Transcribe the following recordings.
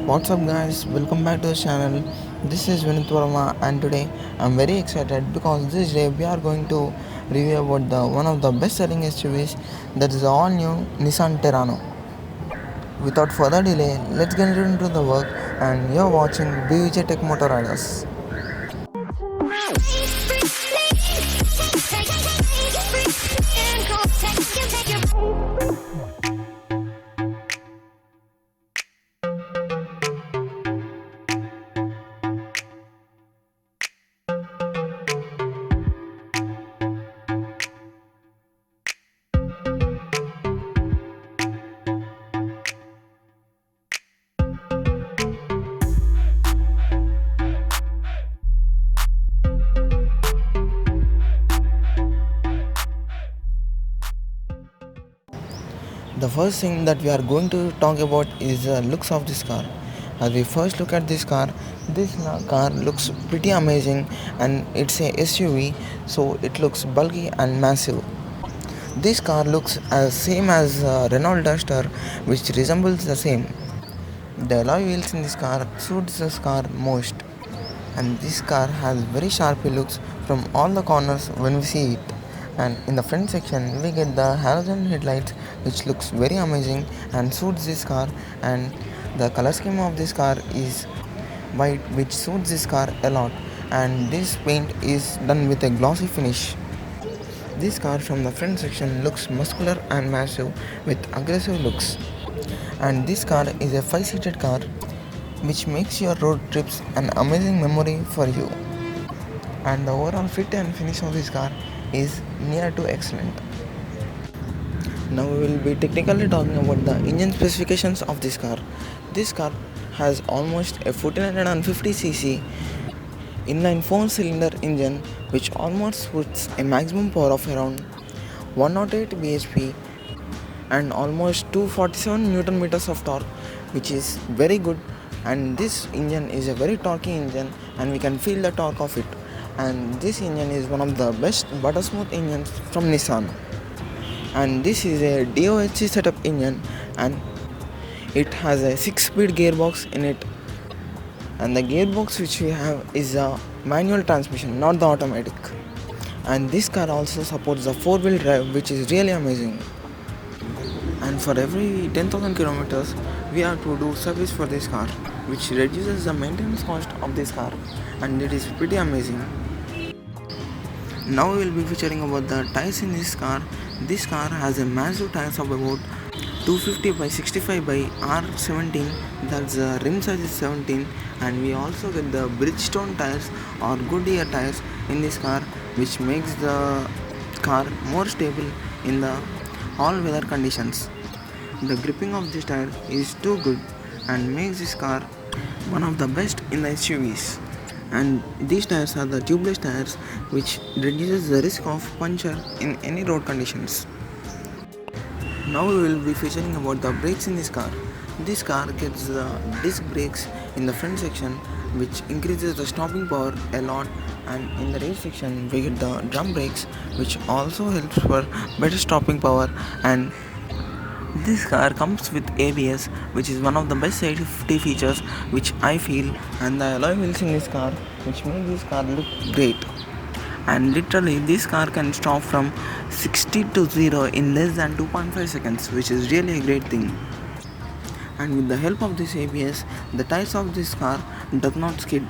What's up guys, welcome back to the channel. This is Vinith Verma and today I'm very excited because this day we are going to review about the one of the best selling SUVs, that is the all new Nissan Terrano. Without further delay, let's get into the work, and you're watching BVJ Tech Motor Riders. The first thing that we are going to talk about is the looks of this car. As we first look at this car looks pretty amazing, and it's a SUV, so it looks bulky and massive. This car looks as same as Renault Duster, which resembles the same. The alloy wheels in this car suits this car most, and this car has very sharp looks from all the corners when we see it. And in the front section we get the halogen headlights, which looks very amazing and suits this car, and the color scheme of this car is white, which suits this car a lot, and this paint is done with a glossy finish. This car from the front section looks muscular and massive with aggressive looks, and this car is a 5-seated car, which makes your road trips an amazing memory for you. And the overall fit and finish of this car is near to excellent. Now we will be technically talking about the engine specifications of this car. This car has almost a 1450cc inline 4-cylinder engine, which almost puts a maximum power of around 108 bhp and almost 247 newton meters of torque, which is very good. And this engine is a very torquey engine, and we can feel the torque of it. And this engine is one of the best butter smooth engines from Nissan. And this is a DOHC setup engine, and it has a 6-speed gearbox in it. And the gearbox which we have is a manual transmission, not the automatic. And this car also supports the 4-wheel drive, which is really amazing. And for every 10,000 kilometers we have to do service for this car, which reduces the maintenance cost of this car, and it is pretty amazing. Now we will be featuring about the tires in this car. This car has a massive tires of about 250 by 65 by R17, that's the rim size is 17, and we also get the Bridgestone tires or Goodyear tires in this car, which makes the car more stable in the all weather conditions. The gripping of this tire is too good and makes this car one of the best in the SUVs. And these tires are the tubeless tires, which reduces the risk of puncture in any road conditions. Now we will be featuring about the brakes in this car. This car gets the disc brakes in the front section, which increases the stopping power a lot, and in the rear section we get the drum brakes, which also helps for better stopping power. And this car comes with ABS, which is one of the best safety features which I feel, and the alloy wheels in this car, which make this car look great. And literally this car can stop from 60 to 0 in less than 2.5 seconds, which is really a great thing. And with the help of this ABS, the tires of this car does not skid,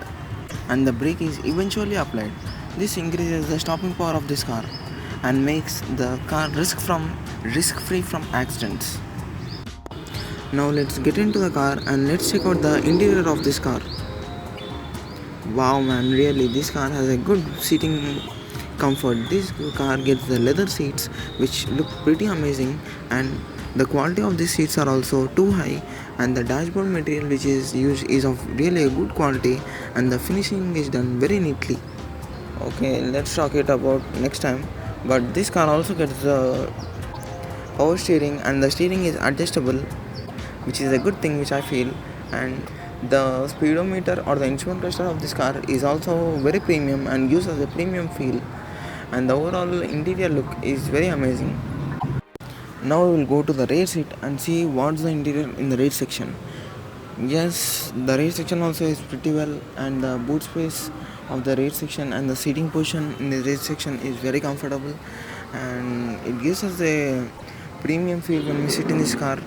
and the brake is eventually applied. This increases the stopping power of this car and makes the car risk-free from accidents. Now let's get into the car and let's check out the interior of this car. Wow man, really this car has a good seating comfort. This car gets the leather seats, which look pretty amazing, and the quality of these seats are also too high, and the dashboard material which is used is of really a good quality, and the finishing is done very neatly. Okay, let's talk it about next time. But this car also gets the power steering, and the steering is adjustable, which is a good thing which I feel. And the speedometer or the instrument cluster of this car is also very premium and gives us a premium feel, and the overall interior look is very amazing. Now we will go to the rear seat and see what's the interior in the rear section. Yes, the rear section also is pretty well, and the boot space of the rear section and the seating position in the rear section is very comfortable, and it gives us a premium feel when we sit in this car.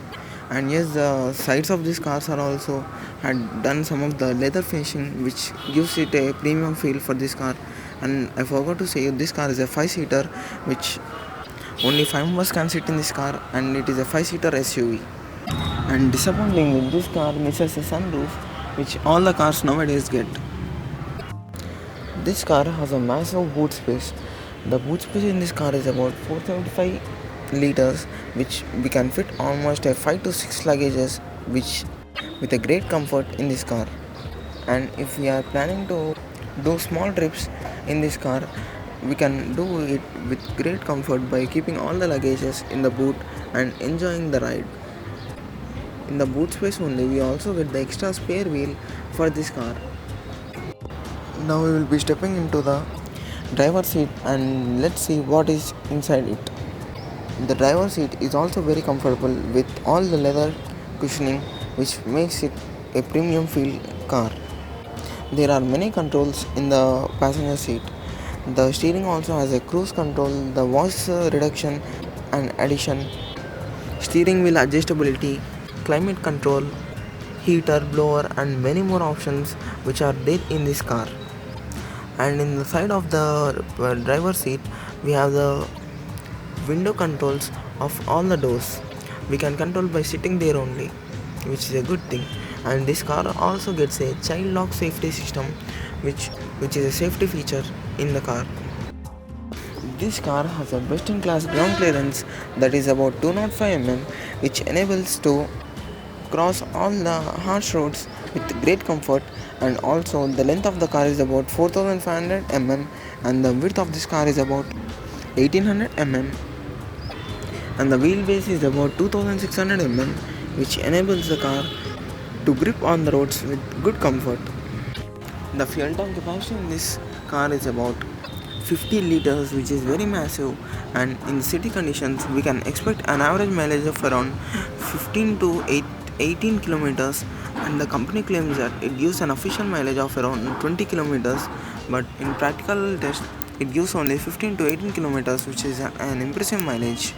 And yes, the sides of these cars are also had done some of the leather finishing, which gives it a premium feel for this car. And I forgot to say, this car is a 5-seater, which only 5 members can sit in this car, and it is a 5-seater SUV. And disappointingly, this car misses a sunroof, which all the cars nowadays get. This car has a massive boot space. The boot space in this car is about 475 liters, which we can fit almost a 5 to 6 luggages, which with a great comfort in this car. And if we are planning to do small trips in this car, we can do it with great comfort by keeping all the luggages in the boot and enjoying the ride. In the boot space only, we also get the extra spare wheel for this car. Now we will be stepping into the driver's seat and let's see what is inside it. The driver's seat is also very comfortable with all the leather cushioning, which makes it a premium feel car. There are many controls in the passenger seat. The steering also has a cruise control, the voice reduction and addition, steering wheel adjustability, climate control, heater, blower and many more options which are there in this car. And in the side of the driver's seat we have the window controls of all the doors. We can control by sitting there only, which is a good thing. And this car also gets a child lock safety system, which is a safety feature in the car. This car has a best in class ground clearance that is about 205 mm, which enables to cross all the harsh roads with great comfort. And also the length of the car is about 4500 mm and the width of this car is about 1800 mm and the wheelbase is about 2600 mm, which enables the car to grip on the roads with good comfort. The fuel tank capacity in this car is about 50 liters, which is very massive, and in city conditions we can expect an average mileage of around 15 to 18 kilometers, and the company claims that it gives an official mileage of around 20 kilometers, but in practical test it gives only 15 to 18 kilometers, which is an impressive mileage.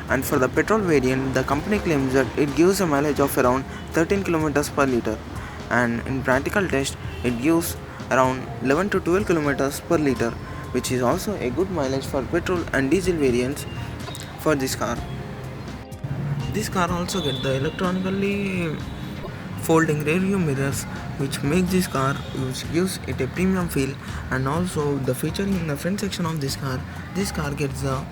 And for the petrol variant, the company claims that it gives a mileage of around 13 kilometers per liter, and in practical test it gives around 11 to 12 kilometers per liter, which is also a good mileage for petrol and diesel variants for this car. This car also gets the electronically folding rear view mirrors, which makes this car, which gives it a premium feel. And also the feature in the front section of this car gets the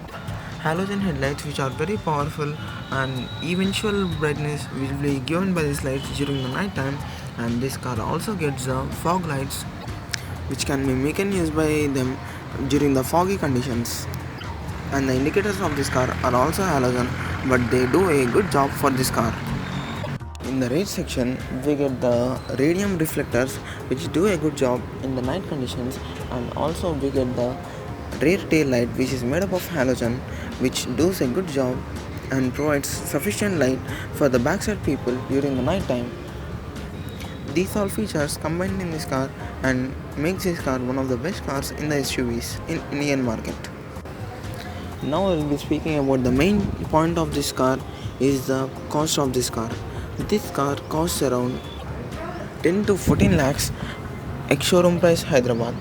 halogen headlights, which are very powerful, and eventual brightness will be given by these lights during the night time. And this car also gets the fog lights, which can be making use by them during the foggy conditions. And the indicators of this car are also halogen, but they do a good job for this car. In the rear section, we get the radium reflectors, which do a good job in the night conditions, and also we get the rear tail light, which is made up of halogen, which does a good job and provides sufficient light for the backside people during the night time. These all features combined in this car and makes this car one of the best cars in the SUVs in Indian market. Now I will be speaking about the main point of this car is the cost of this car. This car costs around 10 to 14 lakhs ex-showroom price Hyderabad.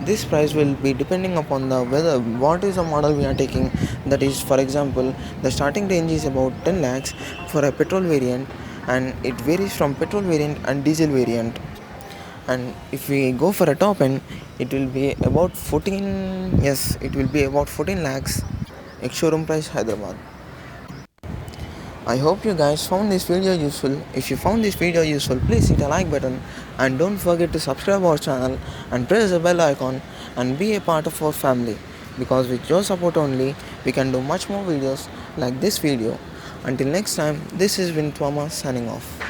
This price will be depending upon the whether what is the model we are taking. That is, for example, the starting range is about 10 lakhs for a petrol variant, and it varies from petrol variant and diesel variant. And if we go for a top end, it will be about 14 lakhs ex-showroom price Hyderabad. I hope you guys found this video useful. If you found this video useful, please hit a like button and don't forget to subscribe our channel and press the bell icon and be a part of our family, because with your support only we can do much more videos like this video. Until next time, this is Vin Thomas signing off.